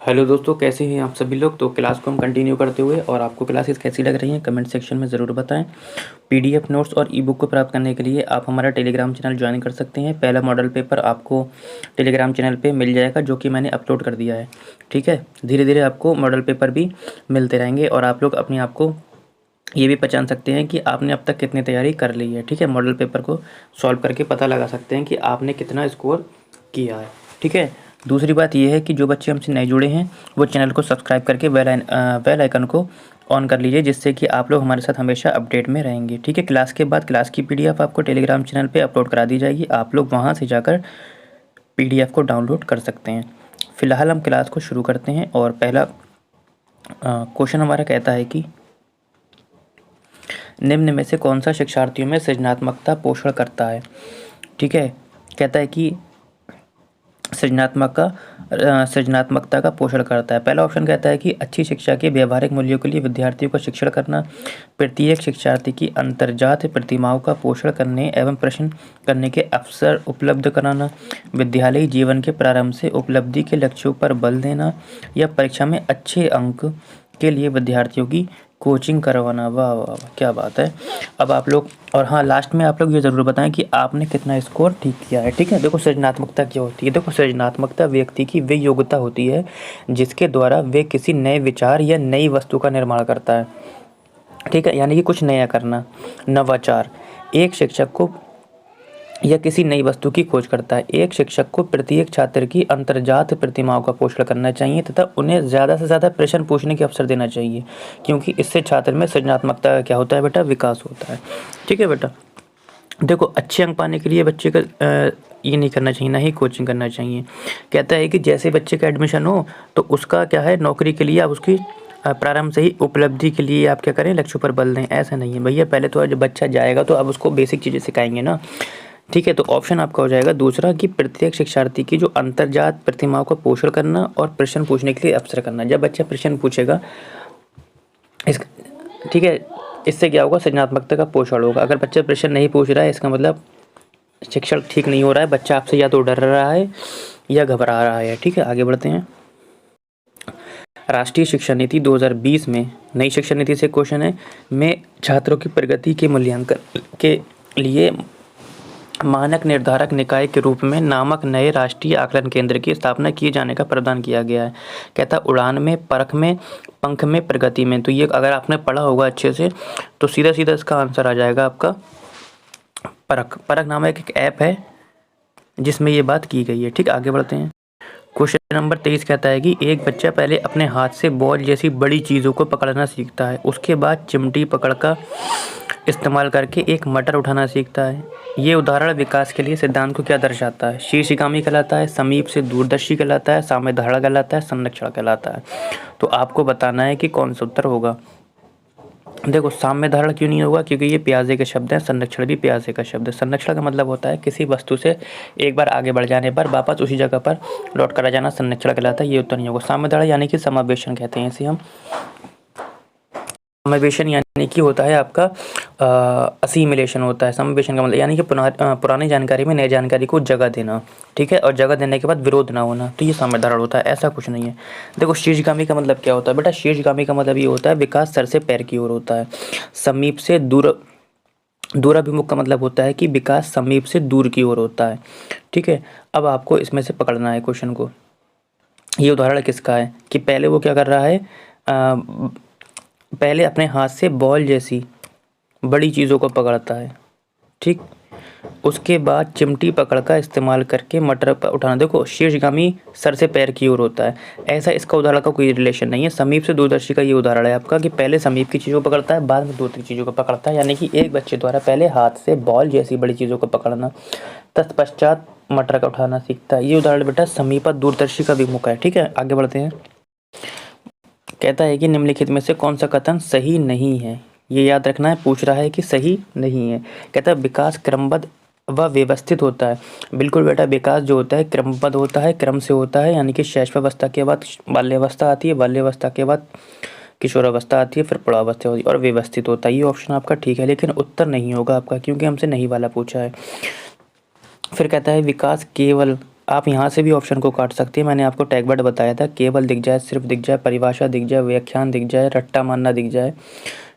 Hello दोस्तों, कैसे हैं आप सभी लोग। तो क्लास को हम कंटिन्यू करते हुए, और आपको क्लासेस कैसी लग रही हैं कमेंट सेक्शन में ज़रूर बताएं। पीडीएफ नोट्स और ई बुक को प्राप्त करने के लिए आप हमारा टेलीग्राम चैनल ज्वाइन कर सकते हैं। पहला मॉडल पेपर आपको टेलीग्राम चैनल पे मिल जाएगा, जो कि मैंने अपलोड कर दिया है। ठीक है, धीरे धीरे आपको मॉडल पेपर भी मिलते रहेंगे और आप लोग अपने आप को ये भी पहचान सकते हैं कि आपने अब तक कितनी तैयारी कर ली है। ठीक है, मॉडल पेपर को सॉल्व करके पता लगा सकते हैं कि आपने कितना स्कोर किया है। ठीक है, दूसरी बात यह है कि जो बच्चे हमसे नए जुड़े हैं वो चैनल को सब्सक्राइब करके बेल आइकन को ऑन कर लीजिए, जिससे कि आप लोग हमारे साथ हमेशा अपडेट में रहेंगे। ठीक है, क्लास के बाद क्लास की पीडीएफ आपको टेलीग्राम चैनल पे अपलोड करा दी जाएगी। आप लोग वहाँ से जाकर पीडीएफ को डाउनलोड कर सकते हैं। फ़िलहाल हम क्लास को शुरू करते हैं और पहला क्वेश्चन हमारा कहता है कि निम्न में से कौन सा शिक्षार्थियों में सृजनात्मकता पोषण करता है। ठीक है, कहता है कि सृजनात्मकता का पोषण करता है। पहला ऑप्शन कहता है कि अच्छी शिक्षा के व्यवहारिक मूल्यों के लिए विद्यार्थियों का शिक्षण करना, प्रत्येक शिक्षार्थी की अंतर्जात प्रतिमाओं का पोषण करने एवं प्रश्न करने के अवसर उपलब्ध कराना, विद्यालयी जीवन के प्रारंभ से उपलब्धि के लक्ष्यों पर बल देना, या परीक्षा में अच्छे अंक के लिए विद्यार्थियों की कोचिंग करवाना। वाह वाह वाह, क्या बात है। अब आप लोग, और हाँ, लास्ट में आप लोग ये ज़रूर बताएं कि आपने कितना स्कोर ठीक किया है। ठीक है, देखो सृजनात्मकता क्या होती है। देखो सृजनात्मकता व्यक्ति की वे योग्यता होती है जिसके द्वारा वे किसी नए विचार या नई वस्तु का निर्माण करता है। ठीक है, यानी कि कुछ नया करना, नवाचार। एक शिक्षक को या किसी नई वस्तु की खोज करता है। एक शिक्षक को प्रत्येक छात्र की अंतर्जात प्रतिमाओं का पोषण करना चाहिए तथा उन्हें ज़्यादा से ज़्यादा प्रश्न पूछने के अवसर देना चाहिए, क्योंकि इससे छात्र में सृजनात्मकता का क्या होता है बेटा, विकास होता है। ठीक है बेटा, देखो अच्छे अंक पाने के लिए बच्चे का ये नहीं करना चाहिए, ना ही कोचिंग करना चाहिए। कहता है कि जैसे बच्चे का एडमिशन हो तो उसका क्या है, नौकरी के लिए आप उसकी प्रारंभ से ही उपलब्धि के लिए आप क्या करें, लक्ष्यों पर बल दें। ऐसा नहीं है भैया, पहले तो जब बच्चा जाएगा तो अब उसको बेसिक चीज़ें सिखाएंगे ना। ठीक है, तो ऑप्शन आपका हो जाएगा दूसरा कि प्रत्येक शिक्षार्थी की जो अंतर्जात प्रतिमाओं का पोषण करना और प्रश्न पूछने के लिए अवसर करना। जब बच्चा प्रश्न पूछेगा इस ठीक है, इससे क्या होगा, सृजनात्मकता का पोषण होगा। अगर बच्चा प्रश्न नहीं पूछ रहा है, इसका मतलब शिक्षण ठीक नहीं हो रहा है, बच्चा आपसे या तो डर रहा है या घबरा रहा है। ठीक है, आगे बढ़ते हैं। राष्ट्रीय शिक्षा नीति 2020 में, नई शिक्षा नीति से क्वेश्चन है, में छात्रों की प्रगति के मूल्यांकन के लिए मानक निर्धारक निकाय के रूप में नामक नए राष्ट्रीय आकलन केंद्र की स्थापना किए जाने का प्रावधान किया गया है। कहता उड़ान में, परख में, पंख में, प्रगति में। तो ये अगर आपने पढ़ा होगा अच्छे से तो सीधा सीधा इसका आंसर आ जाएगा आपका परख। परख नामक एक ऐप है जिसमें ये बात की गई है। ठीक, आगे बढ़ते हैं। क्वेश्चन नंबर 23 कहता है कि एक बच्चा पहले अपने हाथ से बॉल जैसी बड़ी चीज़ों को पकड़ना सीखता है, उसके बाद चिमटी पकड़ का इस्तेमाल करके एक मटर उठाना सीखता है। ये उदाहरण विकास के लिए सिद्धांत को क्या दर्शाता है। शीर्षगामी कहलाता है, समीप से दूरदर्शी कहलाता है, साम्यधारणा कहलाता है, संरक्षण कहलाता है। तो आपको बताना है कि कौन सा उत्तर होगा। देखो साम्यधारण क्यों नहीं होगा, क्योंकि ये पियाजे के शब्द हैं। संरक्षण भी पियाजे का शब्द है। संरक्षण का मतलब होता है किसी वस्तु से एक बार आगे बढ़ जाने पर वापस उसी जगह पर लौट कर आ जाना, संरक्षण कहलाता है। ये उत्तर नहीं होगा। साम्यधारण यानी कि समावेशन कहते हैं इसे हम। समावेशन यानी कि होता है आपका असिमिलेशन होता है। समावेशन का मतलब यानी कि पुरानी जानकारी में नई जानकारी को जगह देना। ठीक है, और जगह देने के बाद विरोध ना होना, तो ये साम्यधारण होता है। ऐसा कुछ नहीं है। देखो शीर्षगामी का मतलब क्या होता है बेटा, शीर्षगामी का मतलब ये होता है विकास सर से पैर की ओर होता है। समीप से दूराभिमुख का मतलब होता है कि विकास समीप से दूर की ओर होता है। ठीक है, अब आपको इसमें से पकड़ना है क्वेश्चन को। ये उदाहरण किसका है कि पहले वो क्या कर रहा है, पहले अपने हाथ से बॉल जैसी बड़ी चीज़ों को पकड़ता है। ठीक, उसके बाद चिमटी पकड़ का इस्तेमाल करके मटर पर उठाना। देखो शीर्षगामी सर से पैर की ओर होता है, ऐसा इसका उदाहरण का कोई रिलेशन नहीं है। समीप से दूरदर्शी का ये उदाहरण है आपका कि पहले समीप की चीज़ों को पकड़ता है, बाद में दूर की चीज़ों को पकड़ता है। यानी कि एक बच्चे द्वारा पहले हाथ से बॉल जैसी बड़ी चीज़ों को पकड़ना, तत्पश्चात मटर का उठाना सीखता है। ये उदाहरण बेटा समीप दूरदर्शी का विमुख है। ठीक है, आगे बढ़ते हैं। कहता है कि निम्नलिखित में से कौन सा कथन सही नहीं है। ये याद रखना है, पूछ रहा है कि सही नहीं है। कहता है विकास क्रमबद्ध व व्यवस्थित होता है। बिल्कुल बेटा, विकास जो होता है क्रमबद्ध होता है, क्रम से होता है। यानी कि शैशवावस्था के बाद बाल्यावस्था आती है, बाल्यावस्था के बाद किशोरावस्था आती है, फिर प्रौढ़ावस्था होती है, और व्यवस्थित होता है। ये ऑप्शन आपका ठीक है, लेकिन उत्तर नहीं होगा आपका, क्योंकि हमसे नहीं वाला पूछा है। फिर कहता है विकास केवल आप यहाँ से भी ऑप्शन को काट सकते हैं। मैंने आपको टैग वर्ड बताया था, केवल दिख जाए, सिर्फ दिख जाए, परिभाषा दिख जाए, व्याख्यान दिख जाए, रट्टा मारना दिख जाए,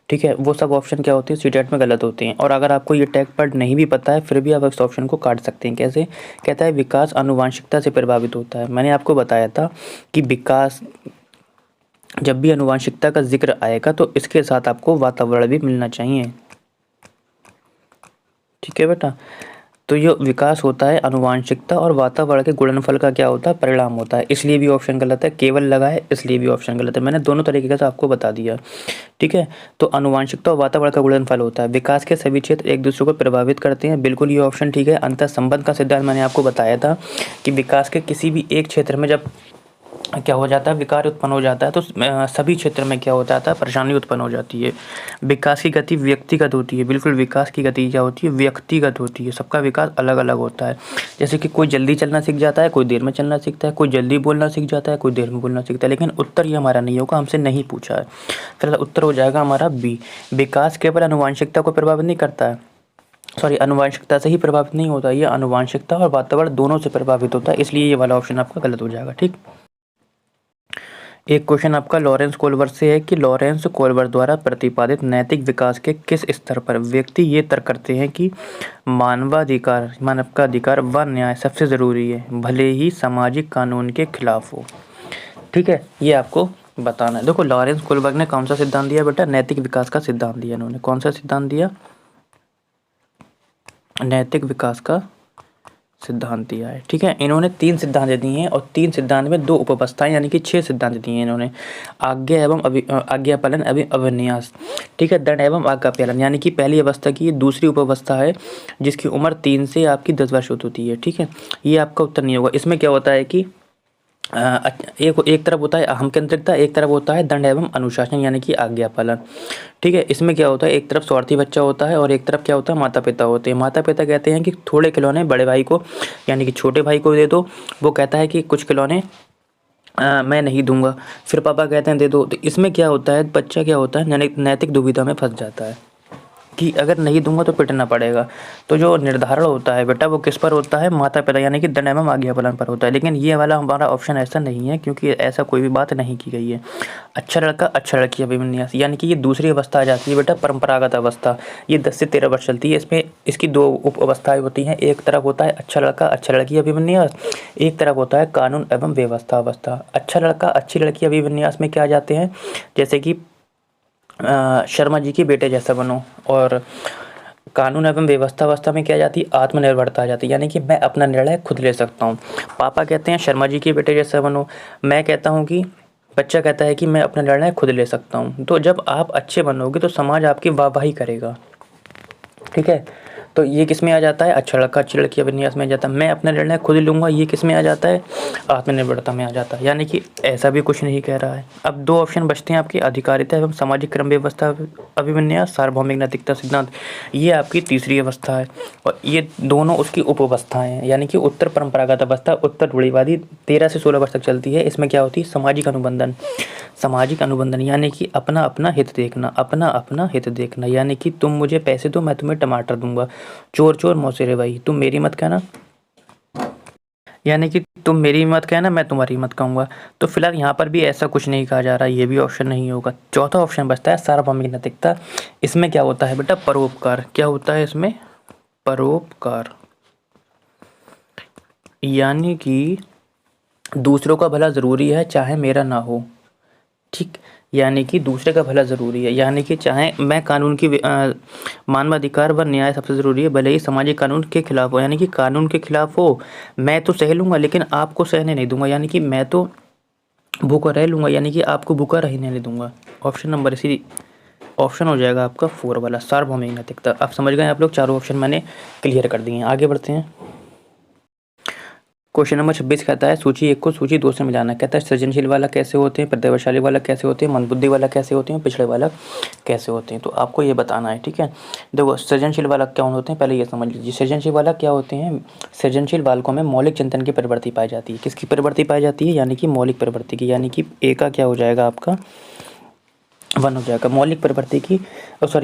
ठीक है, वो सब ऑप्शन क्या होते हैं सीटेट में गलत होते हैं। और अगर आपको ये टैग वर्ड नहीं भी पता है फिर भी आप इस ऑप्शन को काट सकते हैं। कैसे? कहता है विकास आनुवांशिकता से प्रभावित होता है। मैंने आपको बताया था कि विकास जब भी आनुवांशिकता का जिक्र आएगा तो इसके साथ आपको वातावरण भी मिलना चाहिए, ठीक है बेटा। तो ये विकास होता है आनुवांशिकता और वातावरण के गुणनफल का क्या होता है, परिणाम होता है। इसलिए भी ऑप्शन गलत है, केवल लगा है इसलिए भी ऑप्शन गलत है। मैंने दोनों तरीके से आपको बता दिया, ठीक है। तो आनुवांशिकता और वातावरण का गुणनफल होता है। विकास के सभी क्षेत्र एक दूसरे को प्रभावित करते हैं, बिल्कुल ये ऑप्शन ठीक है। अंतर संबंध का सिद्धांत मैंने आपको बताया था कि विकास के किसी भी एक क्षेत्र में जब क्या हो जाता है, विकार उत्पन्न हो जाता है तो सभी क्षेत्र में क्या हो जाता है, परेशानी उत्पन्न हो जाती है। विकास की गति व्यक्तिगत होती है, बिल्कुल विकास की गति क्या होती है, व्यक्तिगत होती है। सबका विकास अलग अलग होता है। जैसे कि कोई जल्दी चलना सीख जाता है, कोई देर में चलना सीखता है, कोई जल्दी बोलना सीख जाता है, कोई देर में बोलना सीखता है। लेकिन उत्तर ये हमारा नहीं होगा, हमसे नहीं पूछा है। फिलहाल उत्तर हो जाएगा हमारा बी। विकास केवल आनुवांशिकता को प्रभावित नहीं करता है, सॉरी, आनुवांशिकता से ही प्रभावित नहीं होता, ये आनुवांशिकता और वातावरण दोनों से प्रभावित होता है। इसलिए ये वाला ऑप्शन आपका गलत हो जाएगा, ठीक। एक क्वेश्चन आपका लॉरेंस कोल्बर से है कि लॉरेंस कोल्बर द्वारा प्रतिपादित नैतिक विकास के किस स्तर पर व्यक्ति ये तर्क करते हैं कि मानवाधिकार, मानव का अधिकार व न्याय सबसे ज़रूरी है, भले ही सामाजिक कानून के खिलाफ हो, ठीक है। ये आपको बताना है। देखो लॉरेंस कोल्बर्ग ने कौन सा सिद्धांत दिया बेटा, नैतिक विकास का सिद्धांत दिया इन्होंने। कौन सा सिद्धांत दिया, नैतिक विकास का सिद्धांत दिया है, ठीक है। इन्होंने 3 सिद्धांत दिए हैं और 3 सिद्धांत में 2 उपअवस्थाएं यानी कि 6 सिद्धांत दिए हैं इन्होंने। आज्ञा एवं आज्ञापालन एवं अभिन्यास, ठीक है। दंड एवं आज्ञापालन यानी कि पहली अवस्था की दूसरी उपअवस्था है जिसकी उम्र 3 से आपकी 10 वर्ष होती है, ठीक है। ये आपका उत्तर नहीं होगा। इसमें क्या होता है कि एक तरफ होता है अहम केंद्रिकता, एक तरफ होता है दंड एवं अनुशासन यानी कि आज्ञा पालन, ठीक है। इसमें क्या होता है, एक तरफ स्वार्थी बच्चा होता है और एक तरफ क्या होता है, माता पिता होते हैं। माता पिता कहते हैं कि थोड़े खिलौने बड़े भाई को यानी कि छोटे भाई को दे दो, वो कहता है कि कुछ खिलौने मैं नहीं दूंगा, फिर पापा कहते हैं दे दो। तो इसमें क्या होता है, बच्चा क्या होता है, नैतिक दुविधा में फंस जाता है कि अगर नहीं दूंगा तो पिटना पड़ेगा। तो जो निर्धारण होता है बेटा वो किस पर होता है, माता पिता यानी कि दंड एवं आज्ञा पालन पर होता है। लेकिन ये वाला हमारा ऑप्शन ऐसा नहीं है क्योंकि ऐसा कोई भी बात नहीं की गई है। अच्छा लड़का अच्छा लड़की अभिमन्यास यानी कि ये दूसरी अवस्था आ जाती है बेटा, परंपरागत अवस्था। ये 10 से 13 वर्ष चलती है। इसमें इसकी 2 उप अवस्थाएं होती हैं। एक तरफ होता है अच्छा लड़का अच्छा लड़की अभिमन्यास, एक तरफ होता है कानून एवं व्यवस्था अवस्था। अच्छा लड़का अच्छी लड़की अभिमन्यास में क्या आ जाते हैं, जैसे कि शर्मा जी के बेटे जैसा बनो, और कानून एवं व्यवस्था अवस्था में क्या जाती है, आत्मनिर्भरता आ जाती है यानी कि मैं अपना निर्णय खुद ले सकता हूँ। पापा कहते हैं शर्मा जी के बेटे जैसा बनो, मैं कहता हूँ कि बच्चा कहता है कि मैं अपना निर्णय खुद ले सकता हूँ। तो जब आप अच्छे बनोगे तो समाज आपकी वाहवाही करेगा, ठीक है। तो ये किस में आ जाता है, अच्छा लड़का अच्छी लड़की अभिन्यास में आ जाता है। मैं अपना निर्णय खुद लूँगा, ये किस में आ जाता है, आत्मनिर्भरता में आ जाता है। यानी कि ऐसा भी कुछ नहीं कह रहा है। अब 2 ऑप्शन बचते हैं आपके, अधिकारिता एवं सामाजिक क्रम व्यवस्था अभिविन्यास, सार्वभौमिक नैतिकता सिद्धांत, ये आपकी तीसरी अवस्था है। और ये दोनों उसकी उपअवस्थाएं हैं यानी कि उत्तर परंपरागत अवस्था, उत्तर रूढ़िवादी 13 से 16 वर्ष तक चलती है। इसमें क्या होती है, सामाजिक अनुबंधन, सामाजिक अनुबंधन यानी कि अपना अपना हित देखना, अपना अपना हित देखना यानी कि तुम मुझे पैसे दो मैं तुम्हें टमाटर दूंगा, चोर चोर मौसेरे भाई, तुम मेरी मत कहना यानी कि तुम मेरी मत कहना मैं तुम्हारी मत कहूँगा। तो फिलहाल यहाँ पर भी ऐसा कुछ नहीं कहा जा रहा, ये भी ऑप्शन नहीं होगा। चौथा ऑप्शन बचता है सार्वभौमिक नैतिकता। इसमें क्या होता है बेटा, परोपकार। क्या होता है इसमें, परोपकार यानी कि दूसरों का भला ज़रूरी है चाहे मेरा ना हो, ठीक। यानी कि दूसरे का भला ज़रूरी है यानी कि चाहे मैं कानून की मानवाधिकार व न्याय सबसे ज़रूरी है भले ही सामाजिक कानून के खिलाफ हो, यानी कि कानून के खिलाफ हो मैं तो सह लूँगा लेकिन आपको सहने नहीं दूंगा, यानी कि मैं तो भूखा रह लूँगा यानी कि आपको भूखा रहने नहीं दूंगा। ऑप्शन नंबर इसी ऑप्शन हो जाएगा आपका 4 वाला, सार्वभौमिक नैतिकता। आप समझ गए आप लोग, चारों ऑप्शन मैंने क्लियर कर दिए हैं। आगे बढ़ते हैं। क्वेश्चन नंबर 26 कहता है सूची 1 को सूची 2 से मिलाना। कहता है सृजनशील वाला कैसे होते हैं, प्रतिभाशाली वाला कैसे होते हैं, मंदबुद्धि वाला कैसे होते हैं, पिछड़े वाला कैसे होते हैं। तो आपको ये बताना है, ठीक है। देखो सृजनशील वाला क्या होते हैं, पहले ये समझ लीजिए। सृजनशील वाला क्या होते हैं, सृजनशील बालकों में मौलिक चिंतन की प्रवृत्ति पाई जाती है। किसकी प्रवृत्ति पाई जाती है, यानी कि मौलिक प्रवृत्ति की, यानी कि ए का क्या हो जाएगा आपका वन हो जाएगा।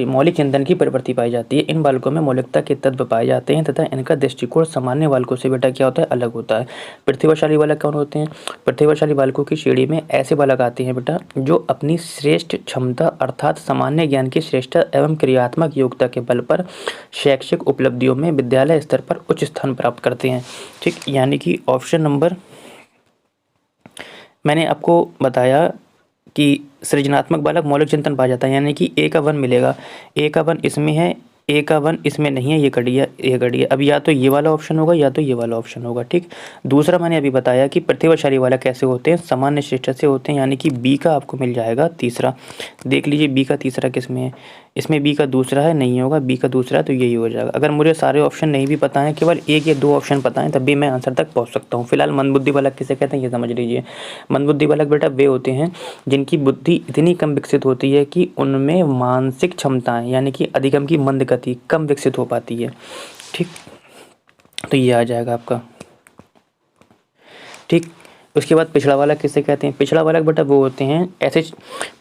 मौलिक चिंतन की प्रवृत्ति पाई जाती है। इन बालकों में मौलिकता के तत्व पाए जाते हैं तथा इनका दृष्टिकोण सामान्य बालकों से बेटा क्या होता है, अलग होता है। प्रतिभाशाली बालक कौन होते हैं? प्रतिभाशाली बालकों की श्रेणी में ऐसे बालक आते हैं बेटा जो अपनी श्रेष्ठ क्षमता अर्थात सामान्य ज्ञान की श्रेष्ठता एवं क्रियात्मक योग्यता के बल पर शैक्षिक उपलब्धियों में विद्यालय स्तर पर उच्च स्थान प्राप्त करते हैं। ठीक, यानी कि ऑप्शन नंबर मैंने आपको बताया कि सृजनात्मक बालक मौलिक चिंतन पा जाता है, यानी कि ए का 1 मिलेगा। ए का 1 इसमें है, ए का 1 इसमें नहीं है, ये कट गया। अब या तो ये वाला ऑप्शन होगा या तो ये वाला ऑप्शन होगा। ठीक, दूसरा मैंने अभी बताया कि प्रतिभाशाली बालक कैसे होते हैं, सामान्य श्रेष्ठ से होते हैं, यानी कि बी का आपको मिल जाएगा तीसरा। देख लीजिए बी का तीसरा किस में है, इसमें बी का दूसरा है, नहीं होगा, बी का दूसरा है तो यही हो जाएगा। अगर मुझे सारे ऑप्शन नहीं भी पता है, केवल एक या दो ऑप्शन पता है, तब भी मैं आंसर तक पहुंच सकता हूं। फिलहाल मंदबुद्धि बालक किसे कहते हैं ये समझ लीजिए। मंदबुद्धि बालक बेटा वे होते हैं जिनकी बुद्धि इतनी कम विकसित होती है कि उनमें मानसिक क्षमताएं यानी कि अधिगम की मंद गति कम विकसित हो पाती है। ठीक, तो ये आ जाएगा आपका। ठीक, उसके बाद पिछड़ा बालक किसे कहते हैं? पिछड़ा बालक बेटा वो होते हैं ऐसे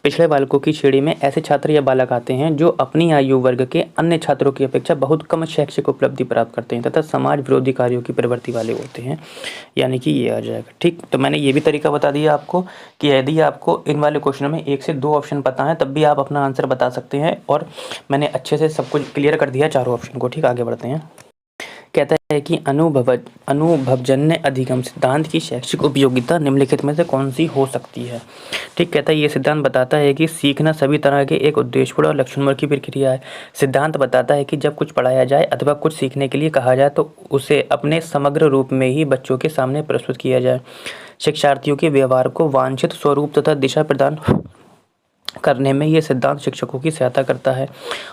पिछड़े बालकों की श्रेणी में ऐसे छात्र या बालक आते हैं जो अपनी आयु वर्ग के अन्य छात्रों की अपेक्षा बहुत कम शैक्षिक उपलब्धि प्राप्त करते हैं तथा समाज विरोधी कार्यों की प्रवृत्ति वाले होते हैं, यानी कि ये आ जाएगा। ठीक, तो मैंने ये भी तरीका बता दिया आपको कि यदि आपको इन वाले क्वेश्चन में 1 से 2 ऑप्शन पता है तब भी आप अपना आंसर बता सकते हैं, और मैंने अच्छे से सब कुछ क्लियर कर दिया चारों ऑप्शन को। ठीक, आगे बढ़ते हैं। कहता है कि अनुभवजन्य अधिगम सिद्धांत की शैक्षिक उपयोगिता निम्नलिखित में से कौन सी हो सकती है? ठीक, कहता है ये सिद्धांत बताता है कि सीखना सभी तरह के एक उद्देश्यपूर्ण और लक्षणमय की प्रक्रिया है। सिद्धांत बताता है कि जब कुछ पढ़ाया जाए अथवा कुछ सीखने के लिए कहा जाए तो उसे अपने समग्र रूप में ही बच्चों के सामने प्रस्तुत किया जाए। शिक्षार्थियों के व्यवहार को वांछित स्वरूप तथा दिशा प्रदान करने में यह सिद्धांत शिक्षकों की सहायता करता है।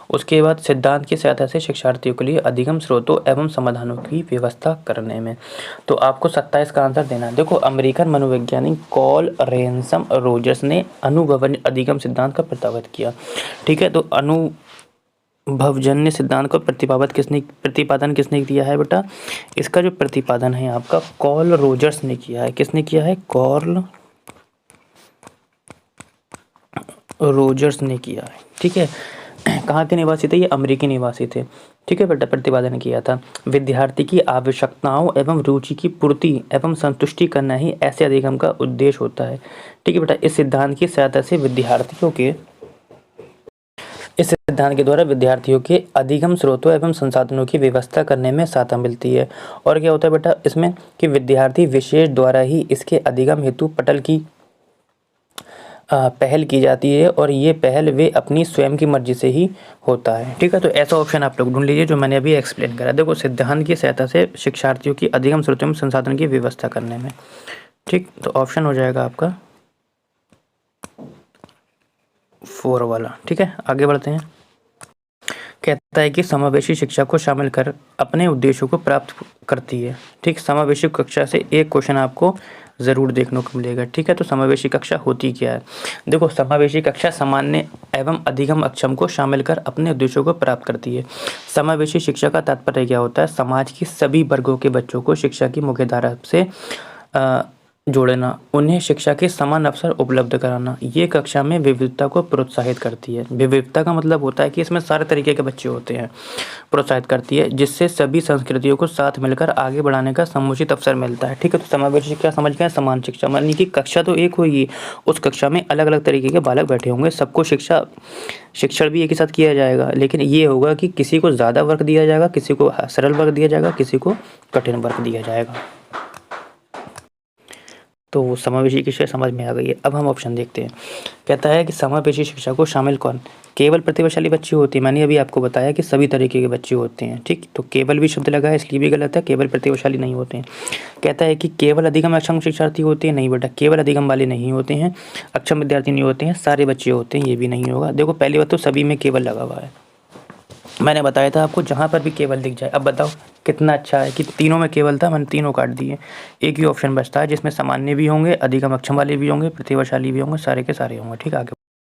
उसके बाद सिद्धांत की सहायता से शिक्षार्थियों के लिए अधिगम स्रोतों एवं समाधानों की व्यवस्था करने में। तो आपको 27 का आंसर देना है। देखो, अमेरिकन मनोवैज्ञानिक कॉल रेंसम रोजर्स ने अनुभवन अधिगम सिद्धांत का प्रतिपादन किया। ठीक है, तो अनुभवजन्य सिद्धांत को प्रतिपादन किसने किया है बेटा? इसका जो प्रतिपादन है आपका कॉल रोजर्स ने किया है। किसने किया है? कॉल रोजर्स ने किया है। ठीक है, कहाँ के निवासी थे? ये अमेरिकी निवासी थे। ठीक है बेटा, प्रतिपादन किया था। विद्यार्थी की आवश्यकताओं एवं रुचि की पूर्ति एवं संतुष्टि करना ही ऐसे अधिगम का उद्देश्य होता है। ठीक है बेटा, इस सिद्धांत की सहायता से इस सिद्धांत के द्वारा विद्यार्थियों के अधिगम स्रोतों एवं संसाधनों की व्यवस्था करने में सहायता मिलती है। और क्या होता है बेटा इसमें कि विद्यार्थी विशेष द्वारा ही इसके अधिगम हेतु पटल की पहल की जाती है, और ये पहल वे अपनी स्वयं की मर्जी से ही होता है। ठीक है, तो ऐसा ऑप्शन आप लोग ढूंढ लीजिए जो मैंने अभी एक्सप्लेन करा। देखो, सिद्धांत की सहायता से शिक्षार्थियों की अधिगम स्रोतों में संसाधन की व्यवस्था करने में। ठीक, तो ऑप्शन हो जाएगा आपका 4 वाला। ठीक है, आगे बढ़ते हैं। कहता है कि समावेशी शिक्षा को शामिल कर अपने उद्देश्यों को प्राप्त करती है। ठीक, समावेशी कक्षा से एक क्वेश्चन आपको ज़रूर देखने को मिलेगा। ठीक है, तो समावेशी कक्षा होती क्या है? देखो, समावेशी कक्षा सामान्य एवं अधिगम अक्षम को शामिल कर अपने उद्देश्यों को प्राप्त करती है। समावेशी शिक्षा का तात्पर्य क्या होता है? समाज की सभी वर्गों के बच्चों को शिक्षा की मुख्यधारा से जोड़ना, उन्हें शिक्षा के समान अवसर उपलब्ध कराना। ये कक्षा में विविधता को प्रोत्साहित करती है। विविधता का मतलब होता है कि इसमें सारे तरीके के बच्चे होते हैं। प्रोत्साहित करती है, जिससे सभी संस्कृतियों को साथ मिलकर आगे बढ़ाने का समुचित अवसर मिलता है। ठीक है, तो समावेशी शिक्षा समझ गए? समान शिक्षा मानी कि कक्षा तो एक होगी, उस कक्षा में अलग अलग तरीके के बालक बैठे होंगे, सबको शिक्षण भी एक ही साथ किया जाएगा, लेकिन ये होगा कि किसी को ज़्यादा वर्क दिया जाएगा, किसी को सरल वर्क दिया जाएगा, किसी को कठिन वर्क दिया जाएगा। तो समावेशी शिक्षा समझ में आ गई है। अब हम ऑप्शन देखते हैं। कहता है कि समावेशी शिक्षा को शामिल कौन? केवल प्रतिभाशाली बच्चे होते हैं। मैंने अभी आपको बताया कि सभी तरीके के बच्चे होते हैं। ठीक, तो केवल भी शब्द लगा है इसलिए भी गलत है, केवल प्रतिभाशाली नहीं होते हैं। कहता है कि केवल अधिगम अक्षम शिक्षार्थी होते हैं। नहीं बेटा, केवल अधिगम वाले नहीं होते हैं, अक्षम विद्यार्थी नहीं होते हैं, सारे बच्चे होते हैं, ये भी नहीं होगा। देखो, पहली बात तो सभी में केवल लगा हुआ है, मैंने बताया था आपको जहाँ पर भी केवल दिख जाए। अब बताओ कितना अच्छा है कि तीनों में केवल था, मैंने तीनों काट दिए। एक ही ऑप्शन बचता है जिसमें सामान्य भी होंगे, अधिगम अक्षम वाले भी होंगे, प्रतिभाशाली भी होंगे, सारे के सारे होंगे। ठीक, आगे